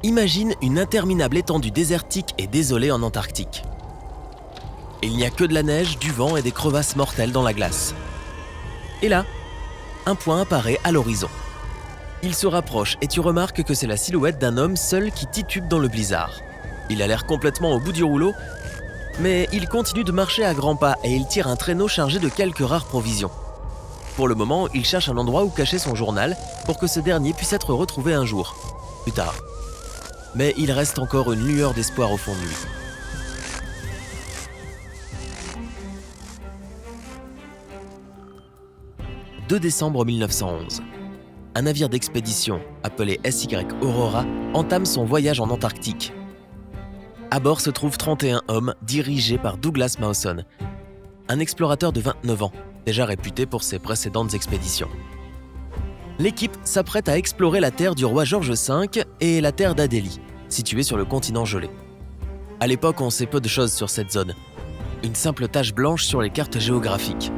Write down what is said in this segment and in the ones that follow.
Imagine une interminable étendue désertique et désolée en Antarctique. Il n'y a que de la neige, du vent et des crevasses mortelles dans la glace. Et là, un point apparaît à l'horizon. Il se rapproche et tu remarques que c'est la silhouette d'un homme seul qui titube dans le blizzard. Il a l'air complètement au bout du rouleau, mais il continue de marcher à grands pas et il tire un traîneau chargé de quelques rares provisions. Pour le moment, il cherche un endroit où cacher son journal pour que ce dernier puisse être retrouvé un jour, plus tard. Mais il reste encore une lueur d'espoir au fond de lui. « 2 décembre 1911. Un navire d'expédition, appelé SY Aurora, entame son voyage en Antarctique. À bord se trouvent 31 hommes dirigés par Douglas Mawson, un explorateur de 29 ans, déjà réputé pour ses précédentes expéditions. L'équipe s'apprête à explorer la terre du roi George V et la terre d'Adélie, située sur le continent gelé. À l'époque, on sait peu de choses sur cette zone. Une simple tache blanche sur les cartes géographiques.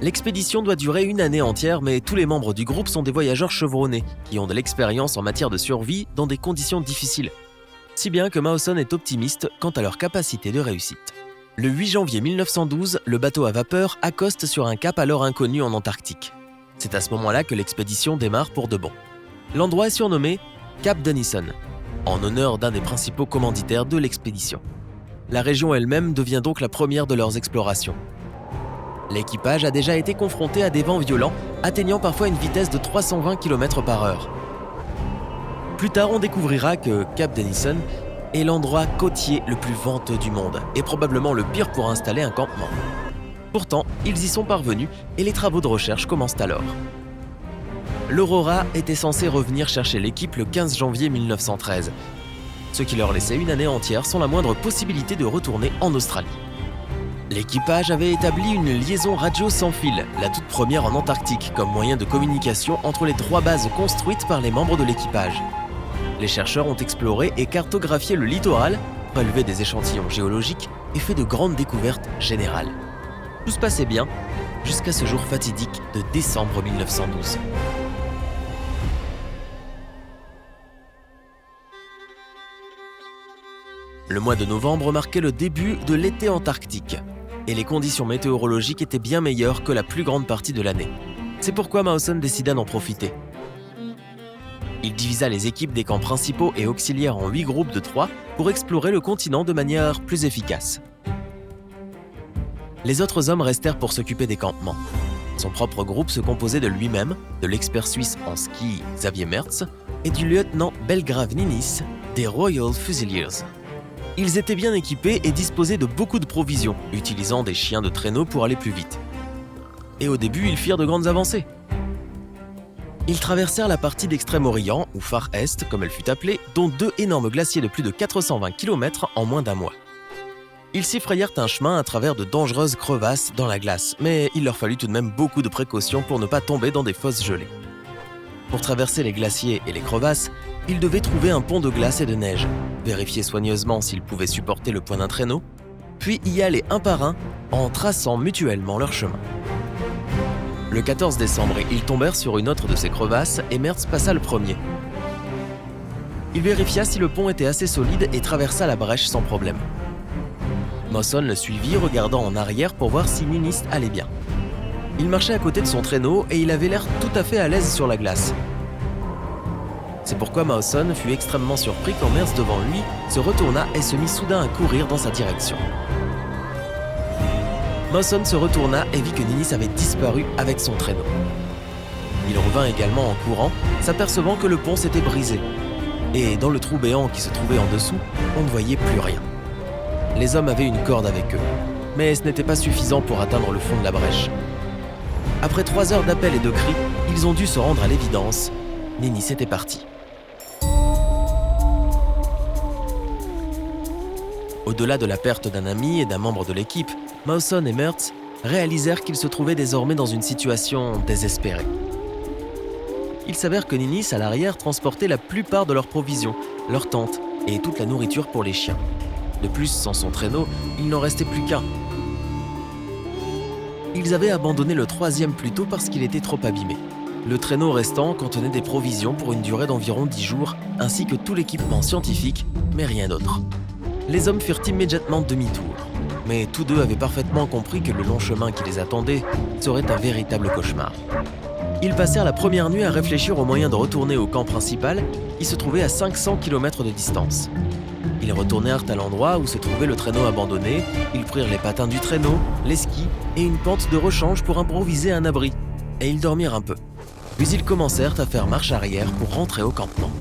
L'expédition doit durer une année entière, mais tous les membres du groupe sont des voyageurs chevronnés qui ont de l'expérience en matière de survie dans des conditions difficiles. Si bien que Mawson est optimiste quant à leur capacité de réussite. Le 8 janvier 1912, le bateau à vapeur accoste sur un cap alors inconnu en Antarctique. C'est à ce moment-là que l'expédition démarre pour de bon. L'endroit est surnommé Cap Denison, en honneur d'un des principaux commanditaires de l'expédition. La région elle-même devient donc la première de leurs explorations. L'équipage a déjà été confronté à des vents violents, atteignant parfois une vitesse de 320 km/h. Plus tard, on découvrira que Cap Denison est l'endroit côtier le plus venteux du monde et probablement le pire pour installer un campement. Pourtant, ils y sont parvenus et les travaux de recherche commencent alors. L'Aurora était censée revenir chercher l'équipe le 15 janvier 1913, ce qui leur laissait une année entière sans la moindre possibilité de retourner en Australie. L'équipage avait établi une liaison radio sans fil, la toute première en Antarctique, comme moyen de communication entre les 3 bases construites par les membres de l'équipage. Les chercheurs ont exploré et cartographié le littoral, prélevé des échantillons géologiques et fait de grandes découvertes générales. Tout se passait bien, jusqu'à ce jour fatidique de décembre 1912. Le mois de novembre marquait le début de l'été antarctique, et les conditions météorologiques étaient bien meilleures que la plus grande partie de l'année. C'est pourquoi Mawson décida d'en profiter. Il divisa les équipes des camps principaux et auxiliaires en 8 groupes de 3 pour explorer le continent de manière plus efficace. Les autres hommes restèrent pour s'occuper des campements. Son propre groupe se composait de lui-même, de l'expert suisse en ski Xavier Mertz et du lieutenant Belgrave Ninis des Royal Fusiliers. Ils étaient bien équipés et disposaient de beaucoup de provisions, utilisant des chiens de traîneau pour aller plus vite. Et au début, ils firent de grandes avancées. Ils traversèrent la partie d'Extrême-Orient, ou Far Est, comme elle fut appelée, dont 2 énormes glaciers de plus de 420 km en moins d'un mois. Ils s'y frayèrent un chemin à travers de dangereuses crevasses dans la glace, mais il leur fallut tout de même beaucoup de précautions pour ne pas tomber dans des fosses gelées. Pour traverser les glaciers et les crevasses, ils devaient trouver un pont de glace et de neige, vérifier soigneusement s'ils pouvaient supporter le poids d'un traîneau, puis y aller un par un en traçant mutuellement leur chemin. Le 14 décembre, ils tombèrent sur une autre de ces crevasses et Mertz passa le premier. Il vérifia si le pont était assez solide et traversa la brèche sans problème. Mawson le suivit, regardant en arrière pour voir si Ninis allait bien. Il marchait à côté de son traîneau et il avait l'air tout à fait à l'aise sur la glace. C'est pourquoi Mawson fut extrêmement surpris quand Mertz devant lui se retourna et se mit soudain à courir dans sa direction. Mawson se retourna et vit que Ninis avait disparu avec son traîneau. Il revint également en courant, s'apercevant que le pont s'était brisé. Et dans le trou béant qui se trouvait en dessous, on ne voyait plus rien. Les hommes avaient une corde avec eux, mais ce n'était pas suffisant pour atteindre le fond de la brèche. Après 3 heures d'appels et de cris, ils ont dû se rendre à l'évidence. Ninis était parti. Au-delà de la perte d'un ami et d'un membre de l'équipe, Mawson et Mertz réalisèrent qu'ils se trouvaient désormais dans une situation désespérée. Il s'avère que Ninis, à l'arrière, transportait la plupart de leurs provisions, leurs tentes et toute la nourriture pour les chiens. De plus, sans son traîneau, il n'en restait plus qu'un. Ils avaient abandonné le 3e plus tôt parce qu'il était trop abîmé. Le traîneau restant contenait des provisions pour une durée d'environ 10 jours, ainsi que tout l'équipement scientifique, mais rien d'autre. Les hommes firent immédiatement demi-tour, mais tous deux avaient parfaitement compris que le long chemin qui les attendait serait un véritable cauchemar. Ils passèrent la première nuit à réfléchir aux moyens de retourner au camp principal, qui se trouvait à 500 km de distance. Ils retournèrent à l'endroit où se trouvait le traîneau abandonné, ils prirent les patins du traîneau, les skis et une pente de rechange pour improviser un abri, et ils dormirent un peu. Puis ils commencèrent à faire marche arrière pour rentrer au campement.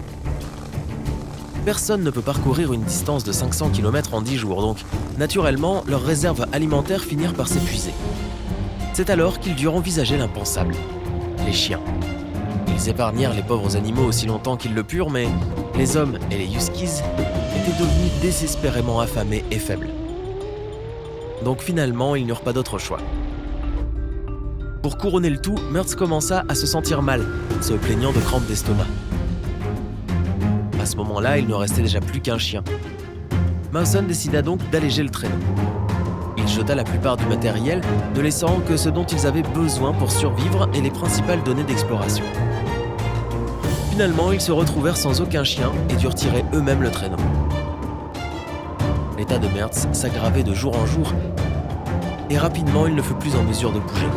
Personne ne peut parcourir une distance de 500 km en 10 jours, donc naturellement, leurs réserves alimentaires finirent par s'épuiser. C'est alors qu'ils durent envisager l'impensable. Les chiens. Ils épargnèrent les pauvres animaux aussi longtemps qu'ils le purent, mais les hommes et les huskies étaient devenus désespérément affamés et faibles. Donc finalement, ils n'eurent pas d'autre choix. Pour couronner le tout, Mertz commença à se sentir mal, se plaignant de crampes d'estomac. À ce moment-là, il ne restait déjà plus qu'un chien. Mawson décida donc d'alléger le traîneau. Il jeta la plupart du matériel, ne laissant que ce dont ils avaient besoin pour survivre et les principales données d'exploration. Finalement, ils se retrouvèrent sans aucun chien et durent tirer eux-mêmes le traîneau. L'état de Mertz s'aggravait de jour en jour et rapidement, il ne fut plus en mesure de bouger.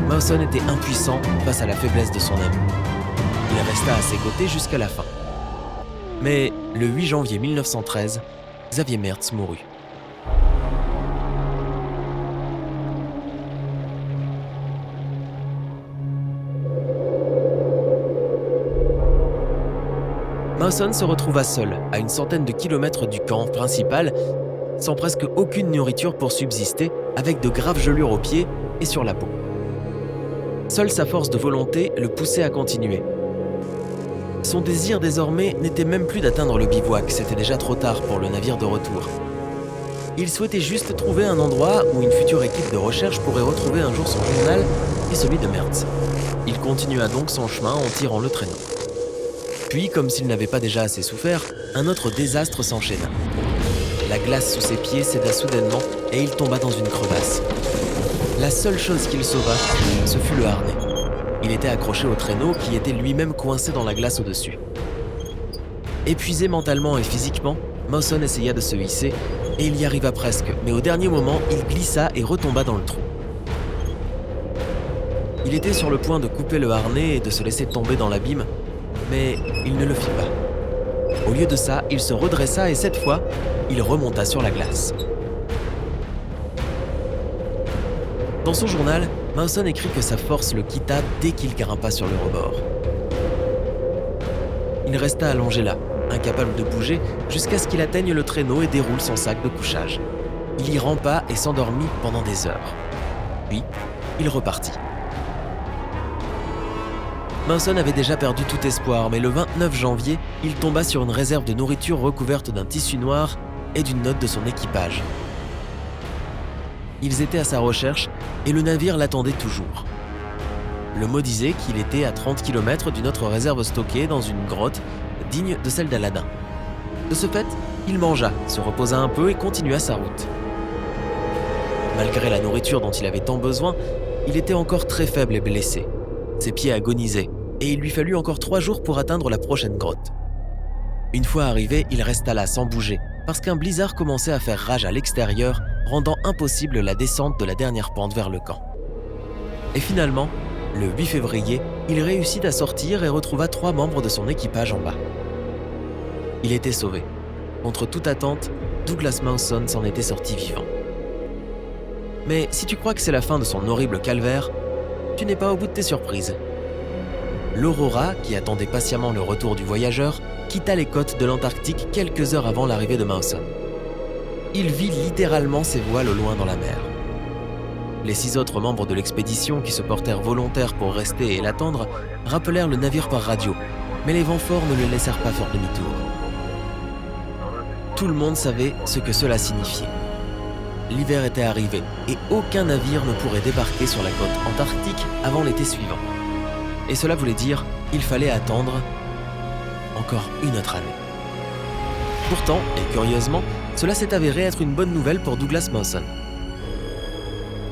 Mawson était impuissant face à la faiblesse de son ami. Il resta à ses côtés jusqu'à la fin. Mais le 8 janvier 1913, Xavier Mertz mourut. Mawson se retrouva seul, à une centaine de kilomètres du camp principal, sans presque aucune nourriture pour subsister, avec de graves gelures aux pieds et sur la peau. Seule sa force de volonté le poussait à continuer. Son désir désormais n'était même plus d'atteindre le bivouac, c'était déjà trop tard pour le navire de retour. Il souhaitait juste trouver un endroit où une future équipe de recherche pourrait retrouver un jour son journal et celui de Mertz. Il continua donc son chemin en tirant le traîneau. Puis, comme s'il n'avait pas déjà assez souffert, un autre désastre s'enchaîna. La glace sous ses pieds céda soudainement et il tomba dans une crevasse. La seule chose qu'il sauva, ce fut le harnais. Il était accroché au traîneau qui était lui-même coincé dans la glace au-dessus. Épuisé mentalement et physiquement, Mawson essaya de se hisser et il y arriva presque, mais au dernier moment, il glissa et retomba dans le trou. Il était sur le point de couper le harnais et de se laisser tomber dans l'abîme, mais il ne le fit pas. Au lieu de ça, il se redressa et cette fois, il remonta sur la glace. Dans son journal, Mawson écrit que sa force le quitta dès qu'il grimpa sur le rebord. Il resta allongé là, incapable de bouger, jusqu'à ce qu'il atteigne le traîneau et déroule son sac de couchage. Il y rampa et s'endormit pendant des heures. Puis, il repartit. Mawson avait déjà perdu tout espoir, mais le 29 janvier, il tomba sur une réserve de nourriture recouverte d'un tissu noir et d'une note de son équipage. Ils étaient à sa recherche et le navire l'attendait toujours. Le mot disait qu'il était à 30 km d'une autre réserve stockée dans une grotte digne de celle d'Aladin. De ce fait, il mangea, se reposa un peu et continua sa route. Malgré la nourriture dont il avait tant besoin, il était encore très faible et blessé. Ses pieds agonisaient et il lui fallut encore 3 jours pour atteindre la prochaine grotte. Une fois arrivé, il resta là sans bouger parce qu'un blizzard commençait à faire rage à l'extérieur, rendant impossible la descente de la dernière pente vers le camp. Et finalement, le 8 février, il réussit à sortir et retrouva 3 membres de son équipage en bas. Il était sauvé. Contre toute attente, Douglas Mawson s'en était sorti vivant. Mais si tu crois que c'est la fin de son horrible calvaire, tu n'es pas au bout de tes surprises. L'Aurora, qui attendait patiemment le retour du voyageur, quitta les côtes de l'Antarctique quelques heures avant l'arrivée de Mawson. Il vit littéralement ses voiles au loin dans la mer. Les 6 autres membres de l'expédition qui se portèrent volontaires pour rester et l'attendre rappelèrent le navire par radio, mais les vents forts ne le laissèrent pas faire demi-tour. Tout le monde savait ce que cela signifiait. L'hiver était arrivé et aucun navire ne pourrait débarquer sur la côte antarctique avant l'été suivant. Et cela voulait dire qu'il fallait attendre encore une autre année. Pourtant, et curieusement, cela s'est avéré être une bonne nouvelle pour Douglas Mawson.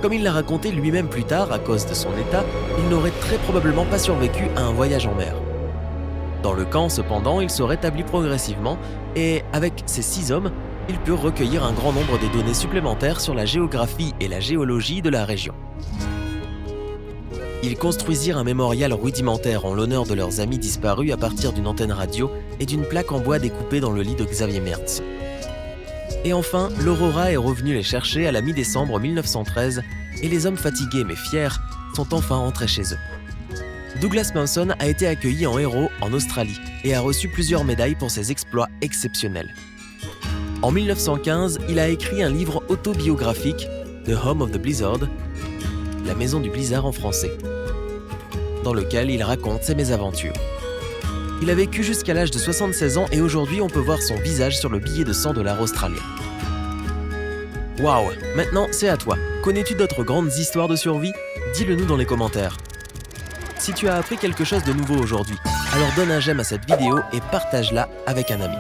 Comme il l'a raconté lui-même plus tard, à cause de son état, il n'aurait très probablement pas survécu à un voyage en mer. Dans le camp, cependant, il se rétablit progressivement et, avec ses 6 hommes, ils purent recueillir un grand nombre de données supplémentaires sur la géographie et la géologie de la région. Ils construisirent un mémorial rudimentaire en l'honneur de leurs amis disparus à partir d'une antenne radio et d'une plaque en bois découpée dans le lit de Xavier Mertz. Et enfin, l'Aurora est revenue les chercher à la mi-décembre 1913 et les hommes fatigués mais fiers sont enfin rentrés chez eux. Douglas Manson a été accueilli en héros en Australie et a reçu plusieurs médailles pour ses exploits exceptionnels. En 1915, il a écrit un livre autobiographique, The Home of the Blizzard, La maison du blizzard en français, dans lequel il raconte ses mésaventures. Il a vécu jusqu'à l'âge de 76 ans et aujourd'hui on peut voir son visage sur le billet de 100 $ australien. Waouh, maintenant c'est à toi. Connais-tu d'autres grandes histoires de survie ? Dis-le nous dans les commentaires. Si tu as appris quelque chose de nouveau aujourd'hui, alors donne un j'aime à cette vidéo et partage-la avec un ami.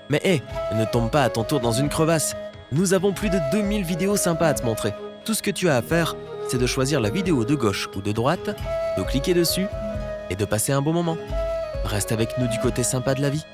Mais hé, ne tombe pas à ton tour dans une crevasse. Nous avons plus de 2000 vidéos sympas à te montrer. Tout ce que tu as à faire, c'est de choisir la vidéo de gauche ou de droite, de cliquer dessus et de passer un bon moment. Reste avec nous du côté sympa de la vie.